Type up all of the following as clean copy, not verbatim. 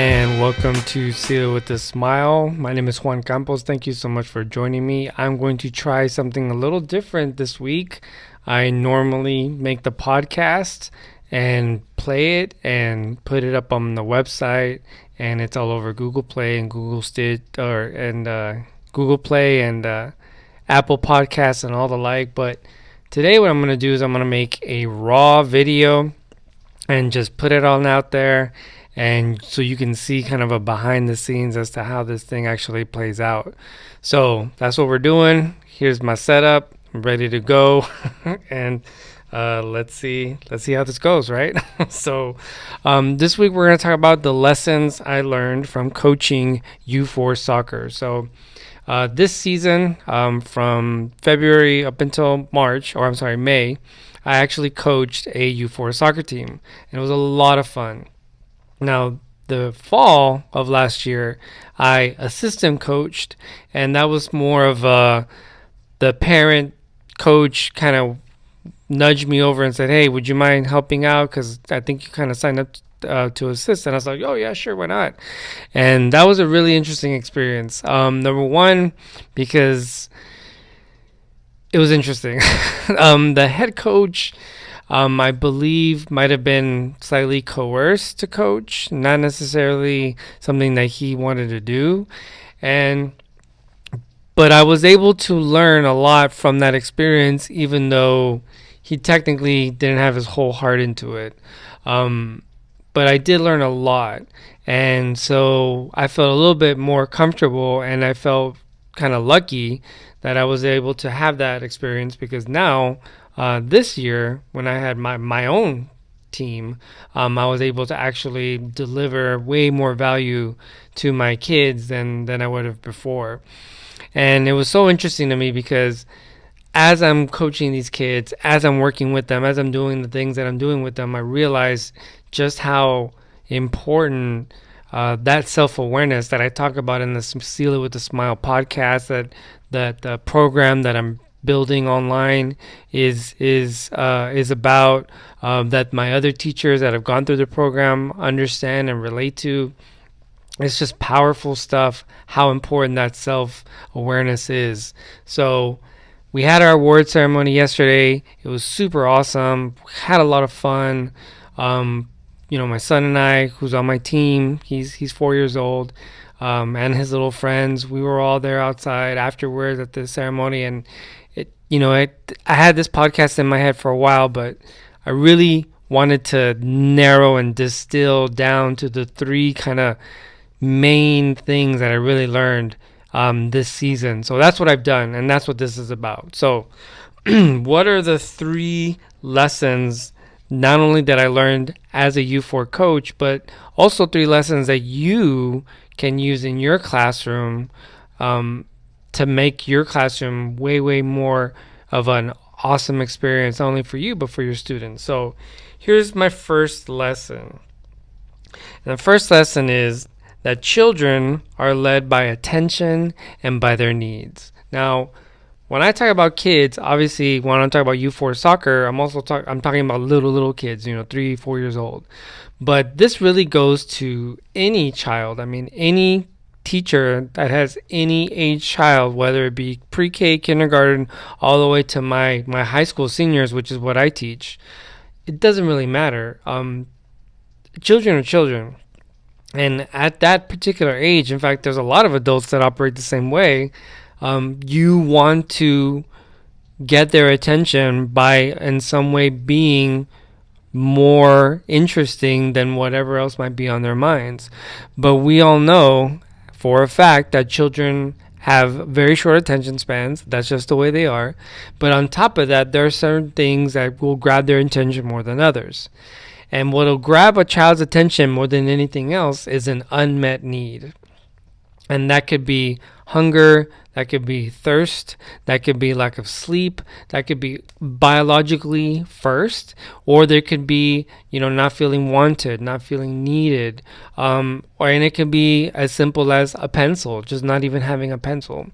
and welcome to See It with a Smile. My name is Juan Campos. Thank you so much for joining me. I'm going to try something a little different this week. I normally make the podcast and play it and put it up on the website, and it's all over Google Play and Google Play and Apple Podcasts and all the like. But today, what I'm going to do is I'm going to make a raw video and just put it on out there, and so you can see kind of a behind the scenes as to how this thing actually plays out. So that's what we're doing. Here's my setup. I'm ready to go. And let's see how this goes, right? So this week we're going to talk about the lessons I learned from coaching U4 soccer. So this season, from February up until May, I actually coached a U4 soccer team, and it was a lot of fun. Now, the fall of last year, I assistant coached, and that was more of the parent coach kind of nudged me over and said, "Hey, would you mind helping out? Because I think you kind of signed up to assist." And I was like, "Oh yeah, sure, why not?" And that was a really interesting experience. Number one, because it was interesting. The head coach, I believe, might have been slightly coerced to coach, not necessarily something that he wanted to do. But I was able to learn a lot from that experience, even though he technically didn't have his whole heart into it. But I did learn a lot. And so I felt a little bit more comfortable, and I felt kind of lucky that I was able to have that experience, because now this year, when I had my own team, I was able to actually deliver way more value to my kids than I would have before. And it was so interesting to me, because as I'm coaching these kids, as I'm working with them, as I'm doing the things that I'm doing with them, I realize just how important that self-awareness that I talk about in the Seal It with a Smile podcast, that the program that I'm building online is about, that my other teachers that have gone through the program understand and relate to. It's just powerful stuff, how important that self-awareness is. So we had our award ceremony yesterday. It was super awesome. Had a lot of fun. My son and I, who's on my team, he's 4 years old, and his little friends, we were all there outside afterwards at the ceremony. And I had this podcast in my head for a while, but I really wanted to narrow and distill down to the three kind of main things that I really learned this season. So that's what I've done, and that's what this is about. So what are the three lessons, not only that I learned as a U4 coach, but also three lessons that you can use in your classroom to make your classroom way, way more of an awesome experience, not only for you, but for your students. So here's my first lesson. And the first lesson is that children are led by attention and by their needs. Now, when I talk about kids, obviously, when I'm talking about U4 soccer, I'm talking about little kids, 3-4 years old. But this really goes to any child. I mean, any teacher that has any age child, whether it be pre-K, kindergarten, all the way to my high school seniors, which is what I teach, it doesn't really matter. Children are children. And at that particular age, in fact, there's a lot of adults that operate the same way. You want to get their attention by, in some way, being more interesting than whatever else might be on their minds. But we all know for a fact that children have very short attention spans. That's just the way they are. But on top of that, there are certain things that will grab their attention more than others. And what will grab a child's attention more than anything else is an unmet need. And that could be hunger, that could be thirst, that could be lack of sleep, that could be biologically first, or there could be, not feeling wanted, not feeling needed, and it could be as simple as a pencil, just not even having a pencil.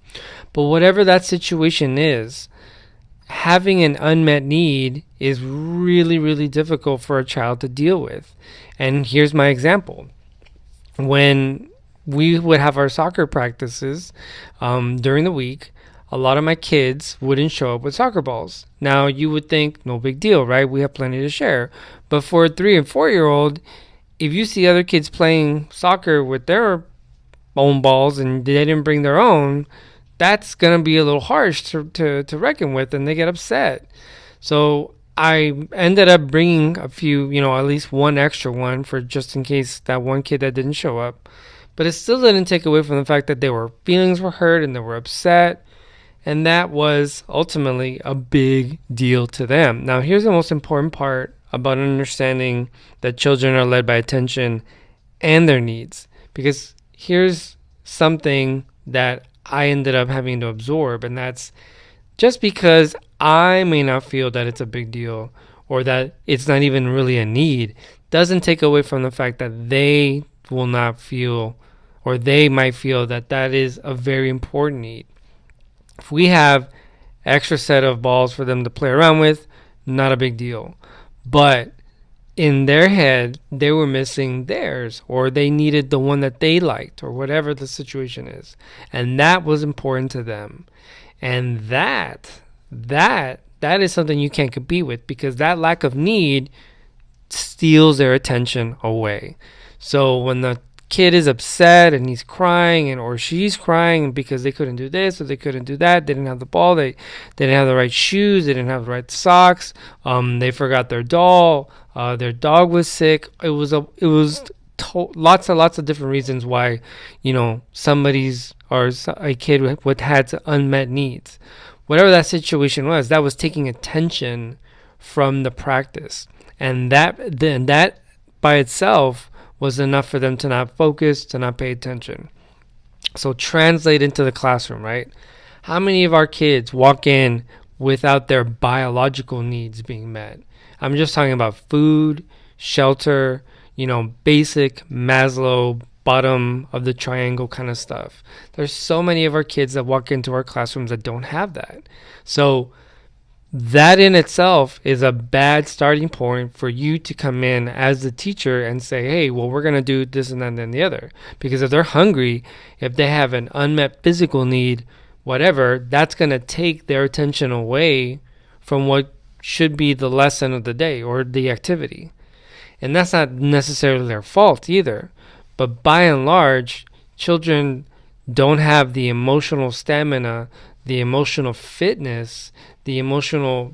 But whatever that situation is, having an unmet need is really, really difficult for a child to deal with. And here's my example. when we would have our soccer practices during the week, a lot of my kids wouldn't show up with soccer balls. Now, you would think, no big deal, right? We have plenty to share. But for a 3 and 4 year old, if you see other kids playing soccer with their own balls and they didn't bring their own, that's going to be a little harsh to reckon with, and they get upset. So I ended up bringing a few, at least one extra one for just in case that one kid that didn't show up. But it still didn't take away from the fact that their feelings were hurt and they were upset. And that was ultimately a big deal to them. Now, here's the most important part about understanding that children are led by attention and their needs. Because here's something that I ended up having to absorb, and that's just because I may not feel that it's a big deal or that it's not even really a need, doesn't take away from the fact that they will not feel, or they might feel that that is a very important need. If we have extra set of balls for them to play around with, not a big deal. But in their head, they were missing theirs, or they needed the one that they liked, or whatever the situation is. And that was important to them. And that is something you can't compete with, because that lack of need steals their attention away. So when the kid is upset and he's crying, and or she's crying because they couldn't do this or they couldn't do that, they didn't have the ball, they didn't have the right shoes, they didn't have the right socks, they forgot their doll, their dog was sick. It was lots of different reasons why somebody's or a kid would had unmet needs. Whatever that situation was, that was taking attention from the practice, and that by itself was enough for them to not focus, to not pay attention. So translate into the classroom, right? How many of our kids walk in without their biological needs being met? I'm just talking about food, shelter, basic Maslow bottom of the triangle kind of stuff. There's so many of our kids that walk into our classrooms that don't have that. So that in itself is a bad starting point for you to come in as the teacher and say, hey, well, we're going to do this and that and then the other. Because if they're hungry, if they have an unmet physical need, whatever, that's going to take their attention away from what should be the lesson of the day or the activity. And that's not necessarily their fault either. But by and large, children don't have the emotional stamina, the emotional fitness, the emotional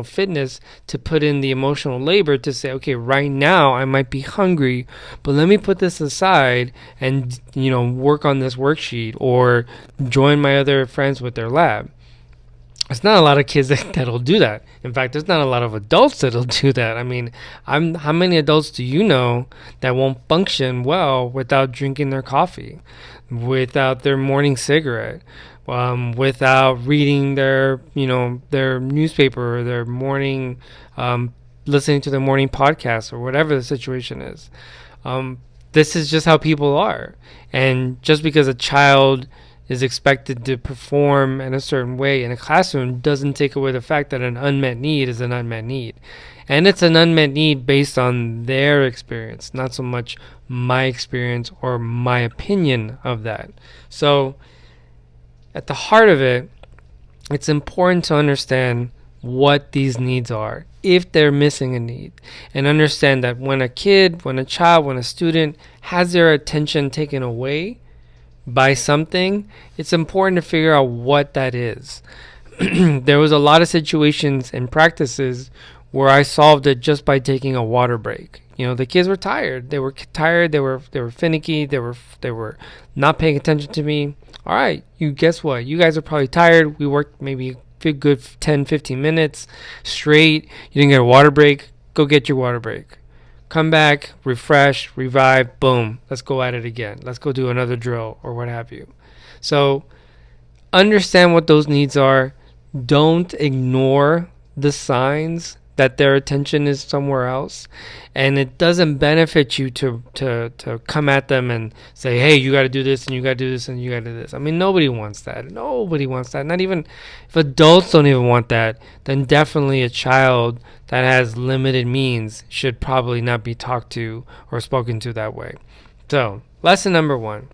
fitness to put in the emotional labor to say, okay, right now I might be hungry, but let me put this aside and work on this worksheet or join my other friends with their lab. It's not a lot of kids that'll do that. In fact, there's not a lot of adults that'll do that. I mean, how many adults do you know that won't function well without drinking their coffee, without their morning cigarette, without reading their newspaper or their morning, listening to their morning podcast or whatever the situation is. This is just how people are. And just because a child is expected to perform in a certain way in a classroom doesn't take away the fact that an unmet need is an unmet need. And it's an unmet need based on their experience, not so much my experience or my opinion of that. So at the heart of it, it's important to understand what these needs are, if they're missing a need, and understand that when a kid, when a child, when a student has their attention taken away by something, it's important to figure out what that is. There was a lot of situations and practices where I solved it just by taking a water break. The kids were tired. They were tired. They were finicky. They were not paying attention to me. All right, guess what? You guys are probably tired. We worked maybe a good 10, 15 minutes straight. You didn't get a water break. Go get your water break. Come back, refresh, revive, boom. Let's go at it again. Let's go do another drill or what have you. So understand what those needs are. Don't ignore the signs that their attention is somewhere else, and it doesn't benefit you to come at them and say, hey, you got to do this and you got to do this and you got to do this. I mean, nobody wants that. Nobody wants that. Not even if adults don't even want that, then definitely a child that has limited means should probably not be talked to or spoken to that way. So, lesson number 1.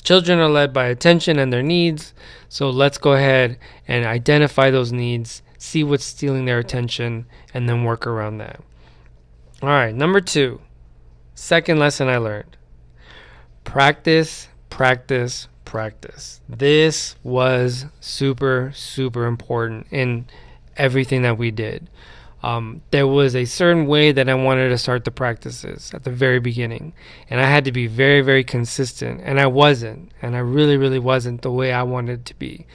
Children are led by attention and their needs. So let's go ahead and identify those needs, see what's stealing their attention, and then work around that. All right, number 2, second lesson I learned. Practice, practice, practice. This was super, super important in everything that we did. There was a certain way that I wanted to start the practices at the very beginning, and I had to be very, very consistent, and I wasn't, and I really, really wasn't the way I wanted to be.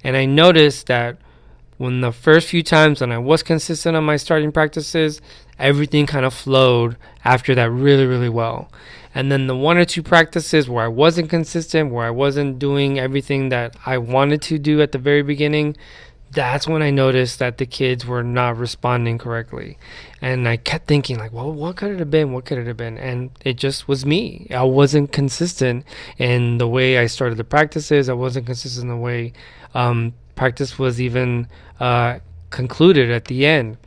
And I noticed that when the first few times when I was consistent on my starting practices, everything kind of flowed after that really, really well. And then the 1 or 2 practices where I wasn't consistent, where I wasn't doing everything that I wanted to do at the very beginning, that's when I noticed that the kids were not responding correctly. And I kept thinking, like, well, what could it have been? What could it have been? And it just was me. I wasn't consistent in the way I started the practices. I wasn't consistent in the way practice was even concluded at the end.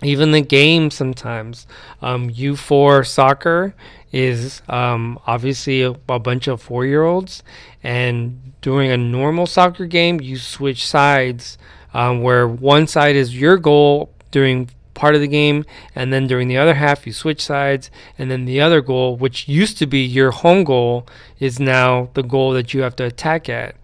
Even the game sometimes. U4 soccer is obviously a bunch of 4-year-olds, and during a normal soccer game, you switch sides, where one side is your goal during part of the game, and then during the other half, you switch sides, and then the other goal, which used to be your home goal, is now the goal that you have to attack at.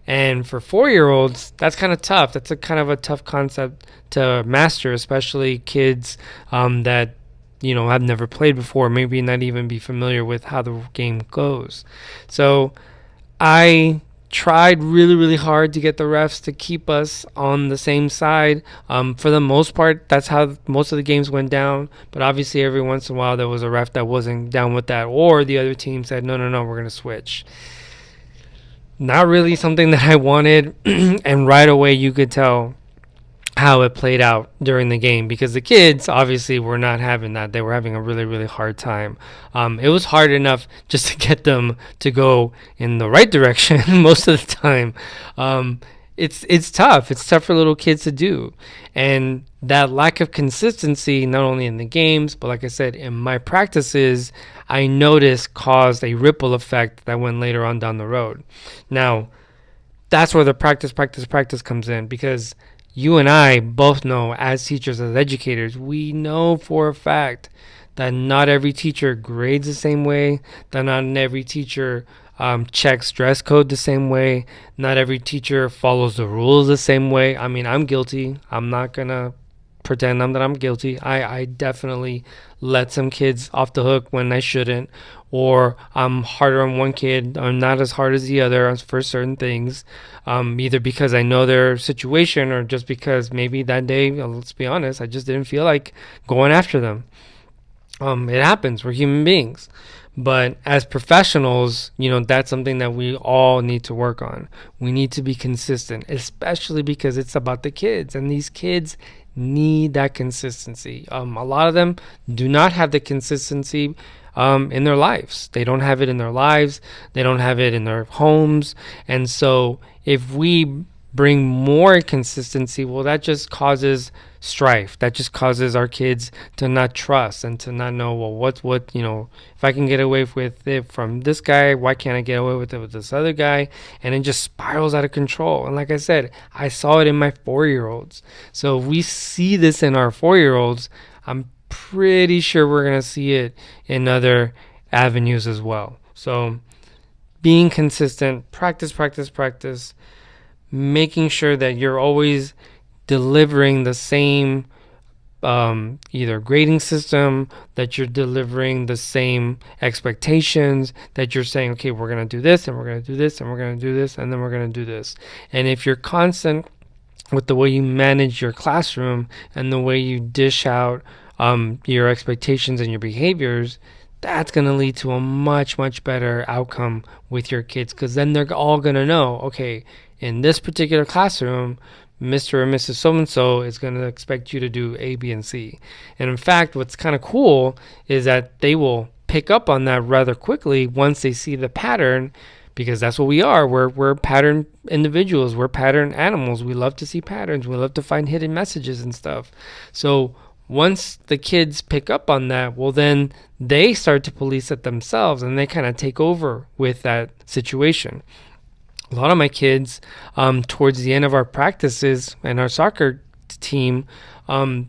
And for 4-year-olds, that's kind of tough. That's a kind of a tough concept to master, especially kids that have never played before, maybe not even be familiar with how the game goes. So I tried really, really hard to get the refs to keep us on the same side. For the most part, that's how most of the games went down. But obviously, every once in a while, there was a ref that wasn't down with that, or the other team said, no, we're going to switch. Not really something that I wanted, and right away you could tell how it played out during the game, because the kids obviously were not having that. They were having a really, really hard time. It was hard enough just to get them to go in the right direction most of the time. It's tough. It's tough for little kids to do. And that lack of consistency, not only in the games, but like I said, in my practices, I noticed caused a ripple effect that went later on down the road. Now, that's where the practice comes in, because you and I both know, as teachers, as educators, we know for a fact that not every teacher grades the same way, that not every teacher checks dress code the same way, not every teacher follows the rules the same way. I mean, I'm guilty. I'm not going to pretend that I'm guilty. I definitely let some kids off the hook when I shouldn't, or I'm harder on one kid. I'm not as hard as the other for certain things, either because I know their situation or just because maybe that day, let's be honest, I just didn't feel like going after them. It happens. We're human beings. But as professionals, that's something that we all need to work on. We need to be consistent, especially because it's about the kids, and these kids need that consistency. A lot of them do not have the consistency in their lives. They don't have it in their lives. They don't have it in their homes. And so if we bring more consistency, well, that just causes strife. That just causes our kids to not trust and to not know, well, if I can get away with it from this guy, why can't I get away with it with this other guy? And it just spirals out of control. And like I said, I saw it in my 4-year-olds. So if we see this in our 4-year-olds, I'm pretty sure we're going to see it in other avenues as well. So being consistent, practice, making sure that you're always delivering the same either grading system, that you're delivering the same expectations, that you're saying, okay, we're going to do this, and we're going to do this, and we're going to do this, and then we're going to do this. And if you're constant with the way you manage your classroom and the way you dish out your expectations and your behaviors, that's going to lead to a much, much better outcome with your kids, because then they're all going to know, okay, in this particular classroom, Mr. or Mrs. So and so is going to expect you to do A, B, and C. And in fact, what's kind of cool is that they will pick up on that rather quickly once they see the pattern, because that's what we are. We're pattern individuals. We're pattern animals. We love to see patterns. We love to find hidden messages and stuff. So once the kids pick up on that, well, then they start to police it themselves and they kind of take over with that situation. A lot of my kids, towards the end of our practices and our soccer team,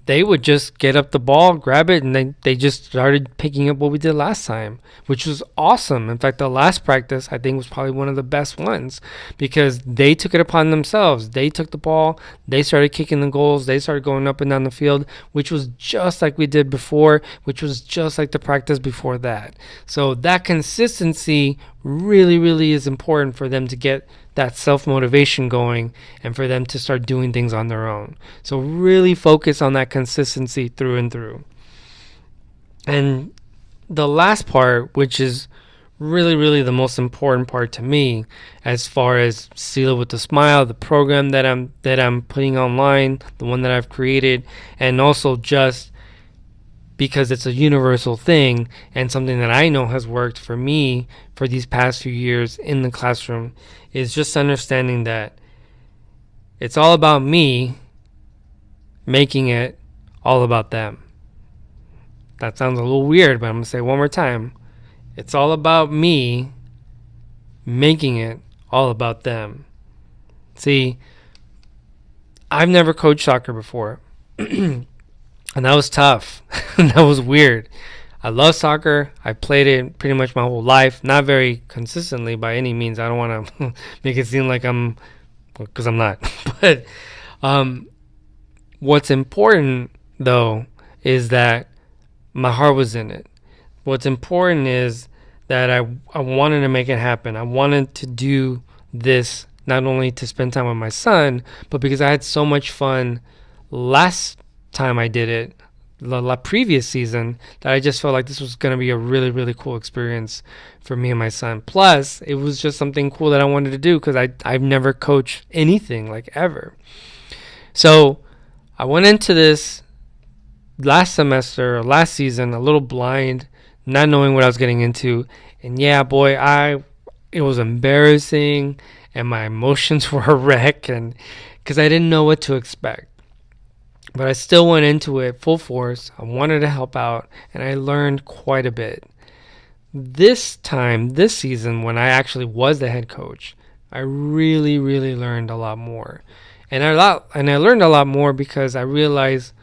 they would just get up the ball, grab it, and they just started picking up what we did last time, which was awesome. In fact, the last practice, I think, was probably one of the best ones because they took it upon themselves. They took the ball, they started kicking the goals, they started going up and down the field, which was just like we did before, which was just like the practice before that. So that consistency really, really is important for them to get that self-motivation going and for them to start doing things on their own. So really focus on that consistency through and through. And the last part, which is really, really the most important part to me, as far as Seal It with a Smile, the program that I'm putting online, the one that I've created, and also just because it's a universal thing and something that I know has worked for me for these past few years in the classroom, is just understanding that it's all about me making it all about them. That sounds a little weird, but I'm going to say it one more time. It's all about me making it all about them. See, I've never coached soccer before. And that was tough. That was weird. I love soccer. I played it pretty much my whole life. Not very consistently by any means. I don't want to make it seem like I'm, because I'm not. But what's important, though, is that my heart was in it. What's important is that I wanted to make it happen. I wanted to do this not only to spend time with my son, but because I had so much fun last time I did it, the previous season, that I just felt like this was going to be a really, really cool experience for me and my son. Plus, it was just something cool that I wanted to do because I've never coached anything like ever. So I went into this last semester or last season a little blind, not knowing what I was getting into. And yeah, boy, it was embarrassing and my emotions were a wreck, and because I didn't know what to expect. But I still went into it full force. I wanted to help out, and I learned quite a bit. This season, when I actually was the head coach, I really, really learned a lot more. And I learned a lot more because I realized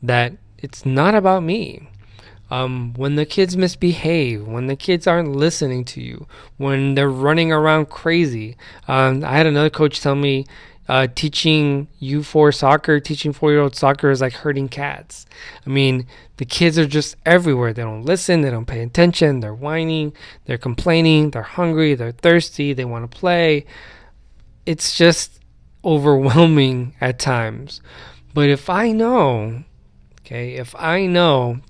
that it's not about me. When the kids misbehave, when the kids aren't listening to you, when they're running around crazy. I had another coach tell me, teaching teaching 4-year-old soccer is like herding cats. I mean, the kids are just everywhere. They don't listen. They don't pay attention. They're whining. They're complaining. They're hungry. They're thirsty. They want to play. It's just overwhelming at times. But if I know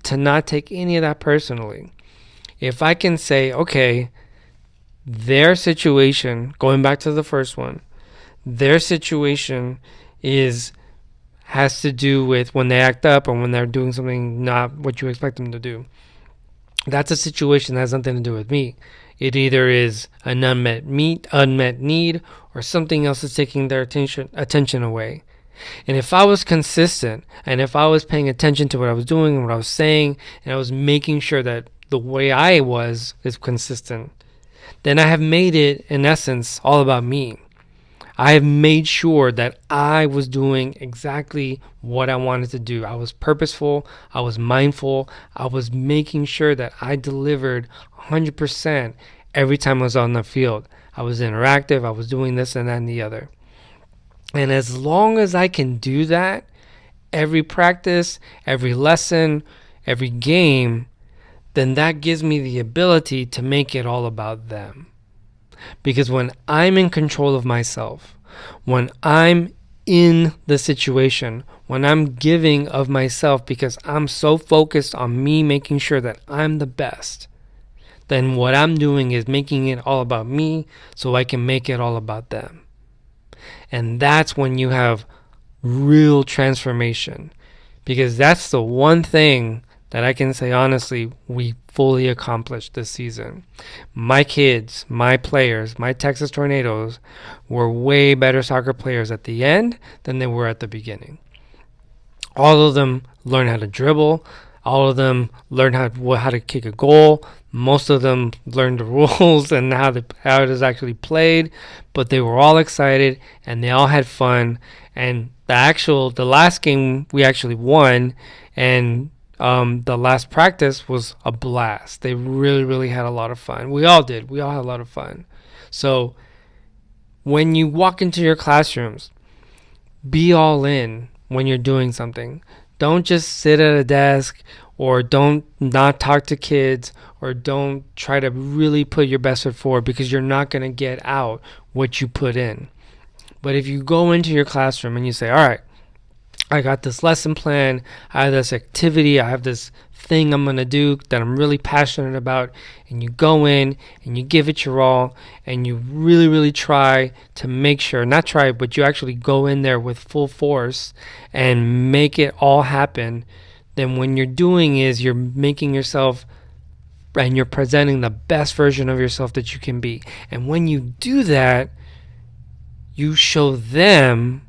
to not take any of that personally, if I can say, okay, their situation, going back to the first one, their situation has to do with when they act up or when they're doing something not what you expect them to do. That's a situation that has nothing to do with me. It either is an unmet need or something else is taking their attention away. And if I was consistent and if I was paying attention to what I was doing and what I was saying, and I was making sure that the way I was is consistent, then I have made it, in essence, all about me. I have made sure that I was doing exactly what I wanted to do. I was purposeful. I was mindful. I was making sure that I delivered 100% every time I was on the field. I was interactive. I was doing this and that and the other. And as long as I can do that, every practice, every lesson, every game, then that gives me the ability to make it all about them. Because when I'm in control of myself, when I'm in the situation, when I'm giving of myself because I'm so focused on me making sure that I'm the best, then what I'm doing is making it all about me so I can make it all about them. And that's when you have real transformation, because that's the one thing that I can say honestly we fully accomplished this season. My kids, my players, my Texas Tornadoes were way better soccer players at the end than they were at the beginning. All of them learned how to dribble. All of them learned how to kick a goal. Most of them learned the rules and how it is actually played. But they were all excited and they all had fun. And the last game we actually won, and the last practice was a blast. They really, really had a lot of fun. We all did. We all had a lot of fun. So when you walk into your classrooms, be all in when you're doing something. Don't just sit at a desk, or don't not talk to kids, or don't try to really put your best foot forward, because you're not going to get out what you put in. But if you go into your classroom and you say, all right, I got this lesson plan, I have this activity, I have this thing I'm going to do that I'm really passionate about, and you go in and you give it your all, and you really, really try to make sure, not try, but you actually go in there with full force and make it all happen, then when you're doing is you're making yourself and you're presenting the best version of yourself that you can be. And when you do that, you show them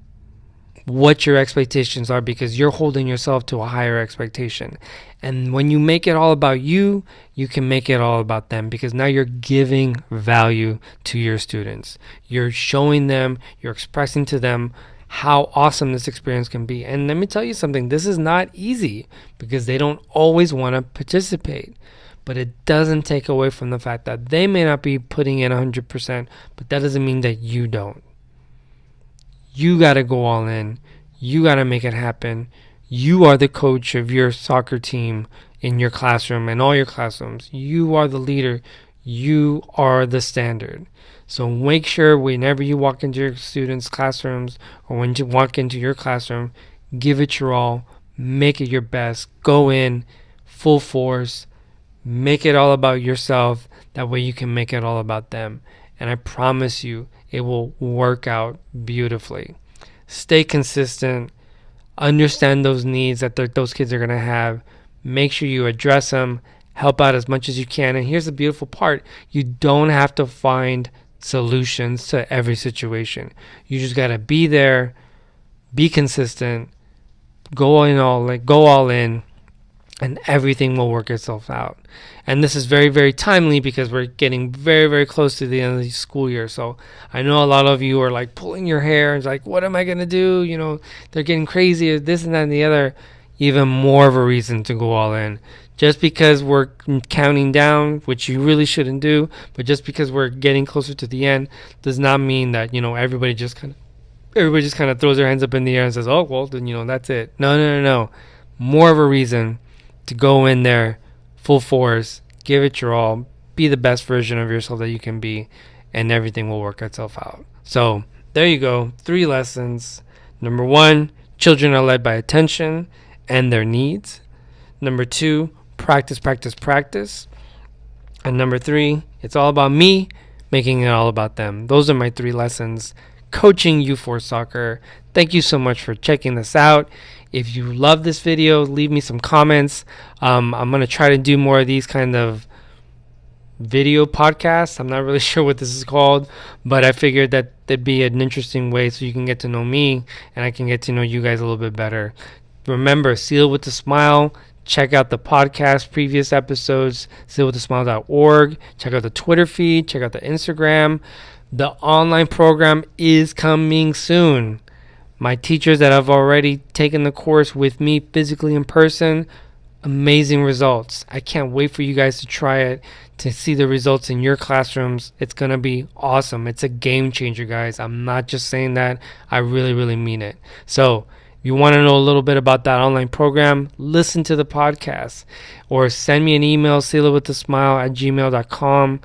what your expectations are, because you're holding yourself to a higher expectation. And when you make it all about you, you can make it all about them, because now you're giving value to your students. You're showing them, you're expressing to them how awesome this experience can be. And let me tell you something, this is not easy, because they don't always want to participate. But it doesn't take away from the fact that they may not be putting in 100%, but that doesn't mean that you don't. You got to go all in. You got to make it happen. You are the coach of your soccer team in your classroom and all your classrooms. You are the leader. You are the standard. So make sure whenever you walk into your students' classrooms, or when you walk into your classroom, give it your all. Make it your best. Go in full force. Make it all about yourself. That way you can make it all about them. And I promise you, it will work out beautifully. Stay consistent. Understand those needs that those kids are going to have. Make sure you address them. Help out as much as you can. And here's the beautiful part. You don't have to find solutions to every situation. You just got to be there, be consistent, go all in, and everything will work itself out. And this is very, very timely, because we're getting very, very close to the end of the school year. So I know a lot of you are like pulling your hair and like, what am I going to do? You know, they're getting crazy, this and that and the other. Even more of a reason to go all in. Just because we're counting down, which you really shouldn't do, but just because we're getting closer to the end does not mean that, everybody just kind of throws their hands up in the air and says, oh, well, then, that's it. No. More of a reason to go in there full force, give it your all, be the best version of yourself that you can be, and everything will work itself out. So there you go. 3 lessons. Number 1, children are led by attention and their needs. Number 2, practice. And number 3, it's all about me, making it all about them. Those are my 3 lessons coaching U4 soccer. Thank you so much for checking this out. If you love this video, leave me some comments. I'm going to try to do more of these kind of video podcasts. I'm not really sure what this is called, but I figured that that'd be an interesting way so you can get to know me and I can get to know you guys a little bit better. Remember, Seal with a Smile. Check out the podcast previous episodes, sealwithasmile.org. Check out the Twitter feed. Check out the Instagram. The online program is coming soon. My teachers that have already taken the course with me physically in person, amazing results. I can't wait for you guys to try it, to see the results in your classrooms. It's going to be awesome. It's a game changer, guys. I'm not just saying that. I really, really mean it. So if you want to know a little bit about that online program, listen to the podcast or send me an email, sealitwithasmile@gmail.com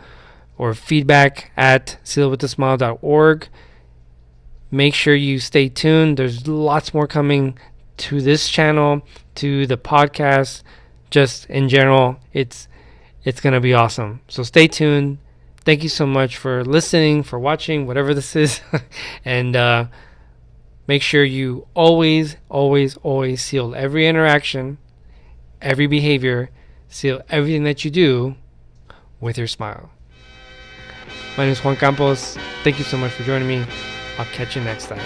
or feedback@sealitwithasmile.org. Make sure you stay tuned. There's lots more coming to this channel, to the podcast, just in general. It's going to be awesome. So stay tuned. Thank you so much for listening, for watching, whatever this is. And Make sure you always, always, always seal every interaction, every behavior, seal everything that you do with your smile. My name is Juan Campos. Thank you so much for joining me. I'll catch you next time.